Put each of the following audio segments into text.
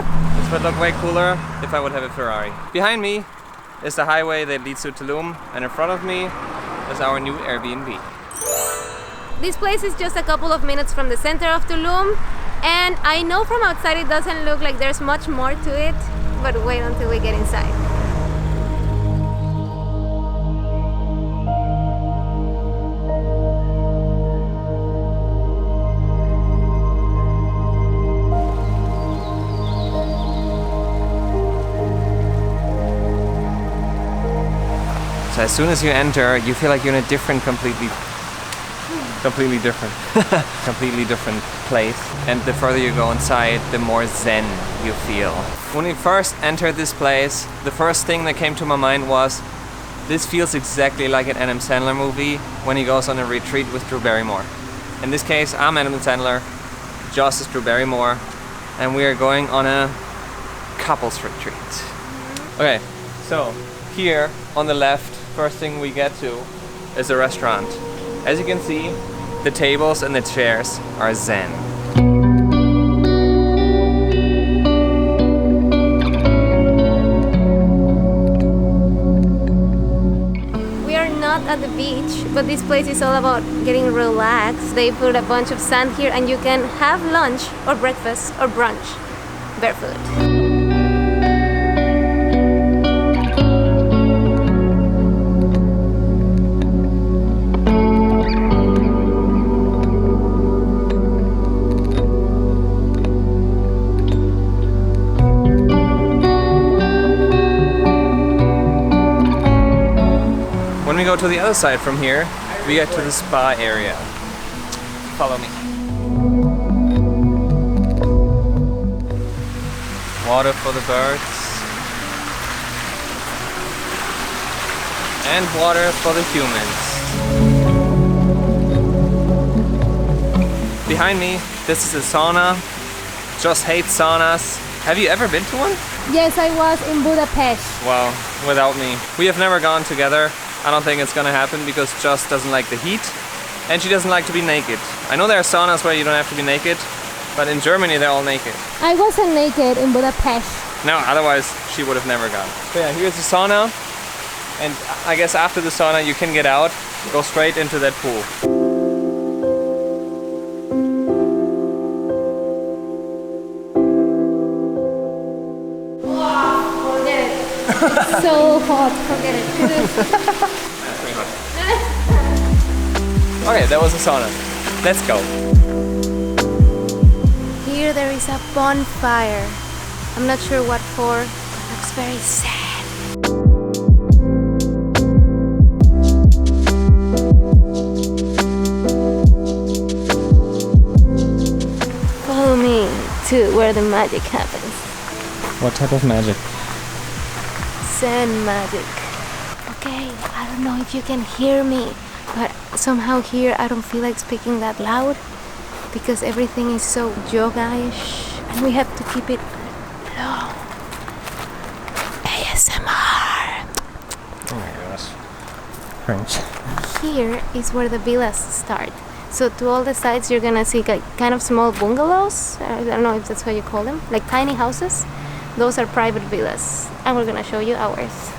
This would look way cooler if I would have a Ferrari. Behind me is the highway that leads to Tulum, and in front of me is our new Airbnb. This place is just a couple of minutes from the center of Tulum, and I know from outside it doesn't look like there's much more to it, but wait until we get inside. So as soon as you enter, you feel like you're in a completely different place. And the further you go inside, the more zen you feel. When we first entered this place, the first thing that came to my mind was, this feels exactly like an Adam Sandler movie when he goes on a retreat with Drew Barrymore. In this case, I'm Adam Sandler, Joss is Drew Barrymore, and we are going on a couples retreat. Okay, so here on the left, first thing we get to is a restaurant. As you can see, the tables and the chairs are zen. We are not at the beach, but this place is all about getting relaxed. They put a bunch of sand here and you can have lunch or breakfast or brunch barefoot. When we go to the other side from here, we get to the spa area. Follow me. Water for the birds. And water for the humans. Behind me, this is a sauna. Just hates saunas. Have you ever been to one? Yes, I was in Budapest. Well, without me. We have never gone together. I don't think it's gonna happen because Joss doesn't like the heat and she doesn't like to be naked. I know there are saunas where you don't have to be naked, but in Germany they're all naked. I wasn't naked in Budapest. No, otherwise she would have never gone. So yeah, here's the sauna, and I guess after the sauna you can get out, go straight into that pool. So hot, forget it. Pretty hot. Okay, that was a sauna. Let's go. Here there is a bonfire. I'm not sure what for. It looks very sad. Follow me to where the magic happens. What type of magic? Zen magic. Okay, I don't know if you can hear me, but somehow here I don't feel like speaking that loud because everything is so yoga-ish and we have to keep it low. ASMR. Oh my gosh. French. Here is where the villas start. So to all the sides you're gonna see like kind of small bungalows. I don't know if that's how you call them, like tiny houses. Those are private villas, and we're gonna show you ours.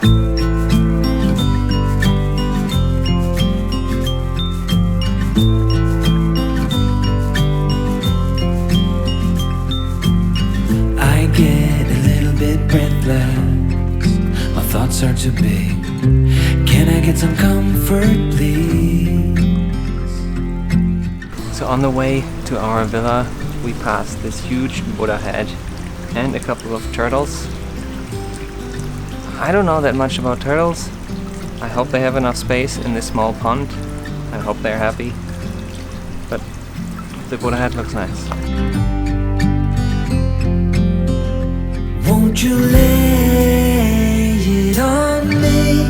I get a little bit breathless, my thoughts are too big. Can I get some comfort, please? So on the way to our villa, we passed this huge Buddha head and a couple of turtles. I don't know that much about turtles. I hope they have enough space in this small pond. I hope they're happy. But the Buddha head looks nice. Won't you lay it on me?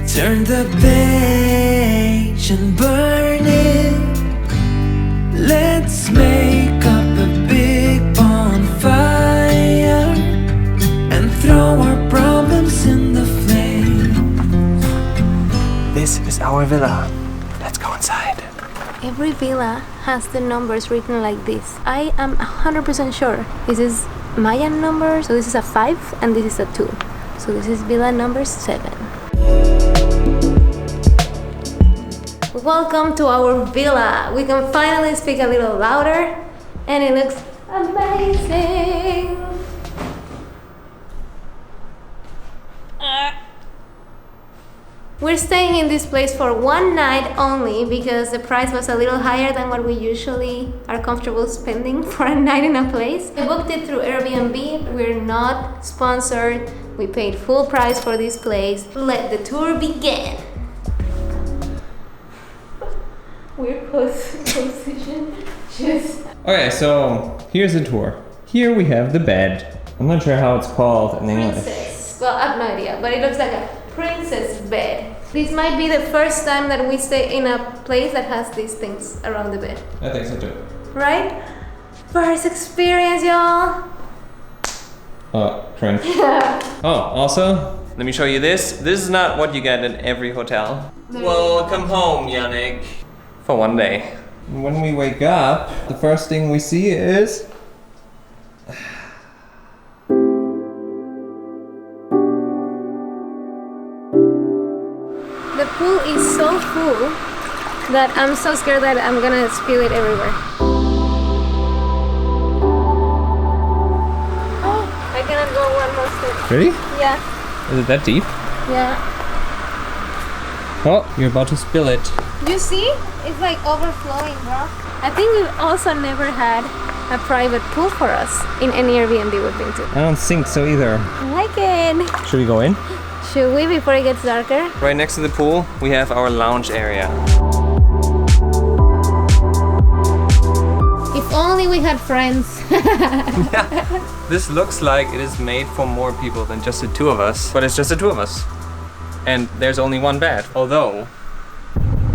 Turn the page and burn it. Let's make up a big bonfire and throw our problems in the flames. This is our villa. Let's go inside. Every villa has the numbers written like this. I am 100% sure this is Mayan number. So this is a 5 and this is a 2. So this is villa number 7. Welcome to our villa. We can finally speak a little louder and it looks amazing. We're staying in this place for one night only because the price was a little higher than what we usually are comfortable spending for a night in a place. We booked it through Airbnb. We're not sponsored. We paid full price for this place. Let the tour begin. Weird position. Just. Okay, so here's the tour. Here we have the bed. I'm not sure how it's called in English. Princess. Well, I have no idea, but it looks like a princess bed. This might be the first time that we stay in a place that has these things around the bed. I think so too. Right? First experience, y'all. Oh, cringe. Oh, also, let me show you this. This is not what you get in every hotel. Welcome home, Yannick. For one day. When we wake up, the first thing we see is... The pool is so full that I'm so scared that I'm gonna spill it everywhere. Oh, I cannot go one more step. Ready? Yeah, Is it that deep? yeah. Oh, you're about to spill it. You see? It's like overflowing, bro. I think we've also never had a private pool for us in any Airbnb we've been to. I don't think so either. I like it. Should we go in? Should we before it gets darker? Right next to the pool, we have our lounge area. If only we had friends. This looks like it is made for more people than just the two of us, but it's just the two of us. And there's only one bed, although...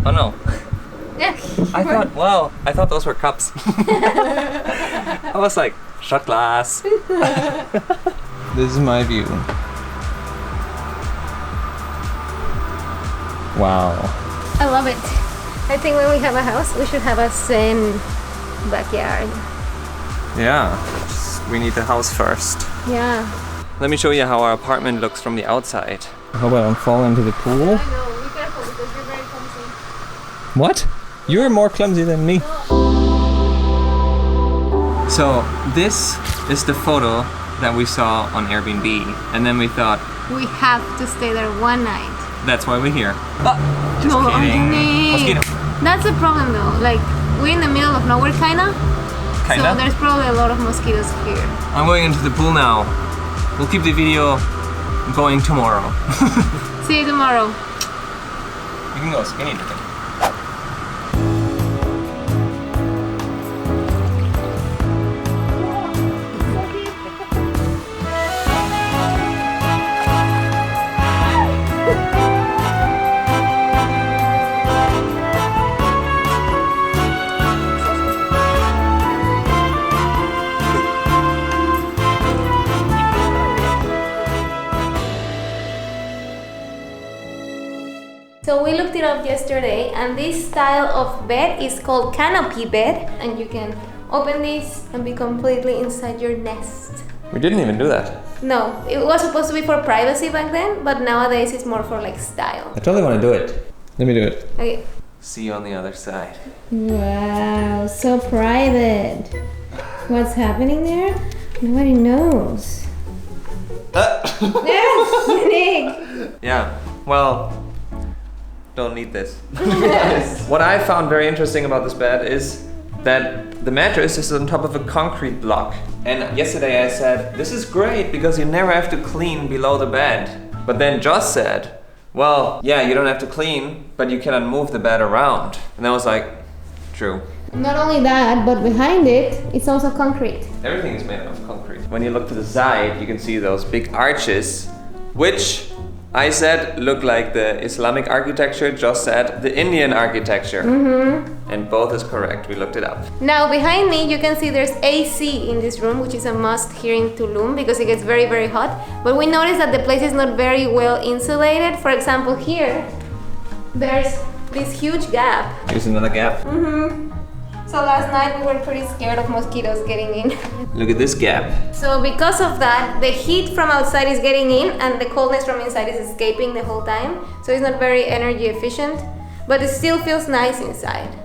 Oh no. Yeah. I thought those were cups. I was like, shot glass. This is my view. Wow. I love it. I think when we have a house, we should have a zen backyard. Yeah, we need the house first. Yeah. Let me show you how our apartment looks from the outside. I hope I don't fall into the pool. I know, be careful because you're very clumsy. What? You're more clumsy than me. So this is the photo that we saw on Airbnb, and then we thought We have to stay there one night. that's why we're here. Just No, kidding. Anthony. Mosquito. That's the problem though. Like, we're in the middle of nowhere, kinda. So there's probably a lot of mosquitoes here. I'm going into the pool now. We'll keep the video going tomorrow. See you tomorrow. You can go skinny dipping. So we looked it up yesterday, and this style of bed is called canopy bed, and you can open this and be completely inside your nest. We didn't even do that. No, it was supposed to be for privacy back then, but nowadays it's more for like style. I totally want to do it. Let me do it. Okay. See you on the other side. Wow, so private. What's happening there? Nobody knows. Yes, Nick. Yeah, well, don't need this. What I found very interesting about this bed is that the mattress is on top of a concrete block. And yesterday I said, this is great because you never have to clean below the bed. But then Joss said, well, yeah, you don't have to clean, but you cannot move the bed around. And I was like, true. Not only that, but behind it, it's also concrete. Everything is made out of concrete. When you look to the side, you can see those big arches, which I said look like the Islamic architecture, Joss said the Indian architecture. Mm-hmm. And both is correct, we looked it up. Now behind me you can see there's AC in this room, which is a must here in Tulum because it gets very, very hot. But we noticed that the place is not very well insulated. For example, here, there's this huge gap. Here's another gap. Mm-hmm. So last night we were pretty scared of mosquitoes getting in. Look at this gap. So because of that, the heat from outside is getting in and the coldness from inside is escaping the whole time. So it's not very energy efficient, but it still feels nice inside.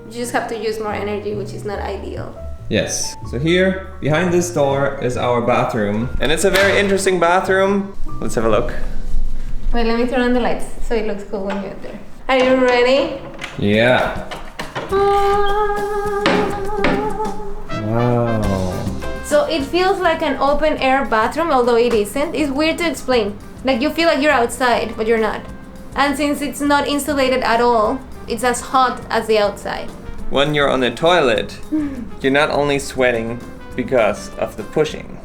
You just have to use more energy, which is not ideal. Yes. So here, behind this door is our bathroom. And it's a very interesting bathroom. Let's have a look. Wait, let me turn on the lights so it looks cool when you're there. Are you ready? Yeah. Wow. So it feels like an open air bathroom, although it isn't. It's weird to explain. Like you feel like you're outside, but you're not. And since it's not insulated at all, it's as hot as the outside. When you're on the toilet, you're not only sweating because of the pushing,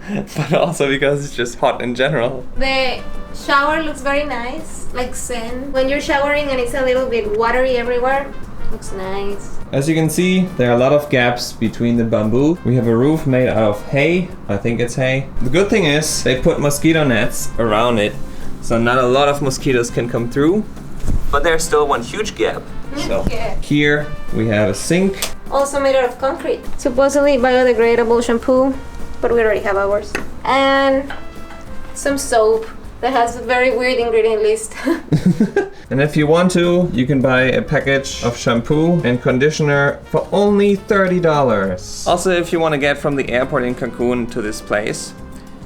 but also because it's just hot in general. The shower looks very nice, like zen. When you're showering and it's a little bit watery everywhere, looks nice. As you can see, there are a lot of gaps between the bamboo. We have a roof made out of hay. I think it's hay. The good thing is they put mosquito nets around it, so not a lot of mosquitoes can come through. But there's still one huge gap. So here we have a sink. Also made out of concrete. Supposedly biodegradable shampoo, but we already have ours. And some soap that has a very weird ingredient list. And if you want to, you can buy a package of shampoo and conditioner for only $30. Also, if you want to get from the airport in Cancun to this place,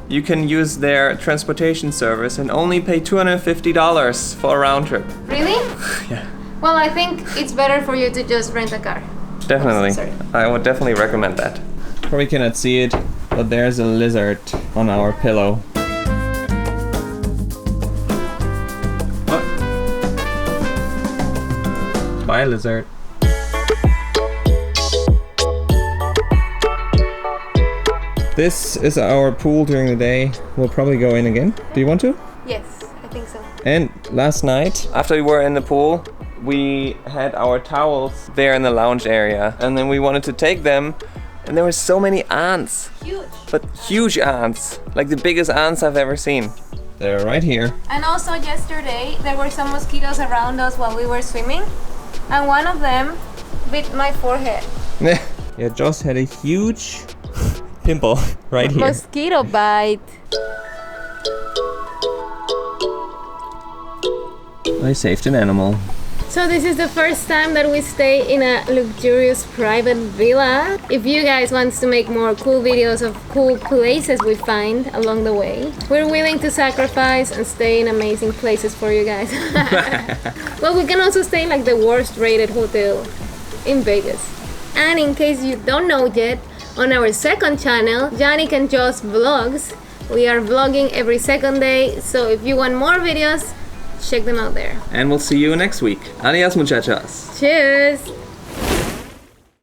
you can use their transportation service and only pay $250 for a round trip. Really? Yeah. Well, I think it's better for you to just rent a car. Definitely. Sorry. I would definitely recommend that. Probably cannot see it, but there's a lizard on our pillow. Bye, lizard. This is our pool during the day. We'll probably go in again. Do you want to? Yes, I think so. And last night, after we were in the pool, we had our towels there in the lounge area. And then we wanted to take them, and there were so many ants. Huge. But huge ants. Like the biggest ants I've ever seen. They're right here. And also yesterday, there were some mosquitoes around us while we were swimming. And one of them bit my forehead. Yeah, Joss had a huge pimple right here. Mosquito bite. I saved an animal. So this is the first time that we stay in a luxurious private villa. If you guys want to make more cool videos of cool places we find along the way, we're willing to sacrifice and stay in amazing places for you guys. Well, we can also stay in like the worst rated hotel in Vegas. And in case you don't know yet, on our second channel, Yannick and Joss Vlogs, we are vlogging every second day. So if you want more videos, check them out there. And we'll see you next week. Adios, muchachos. Cheers!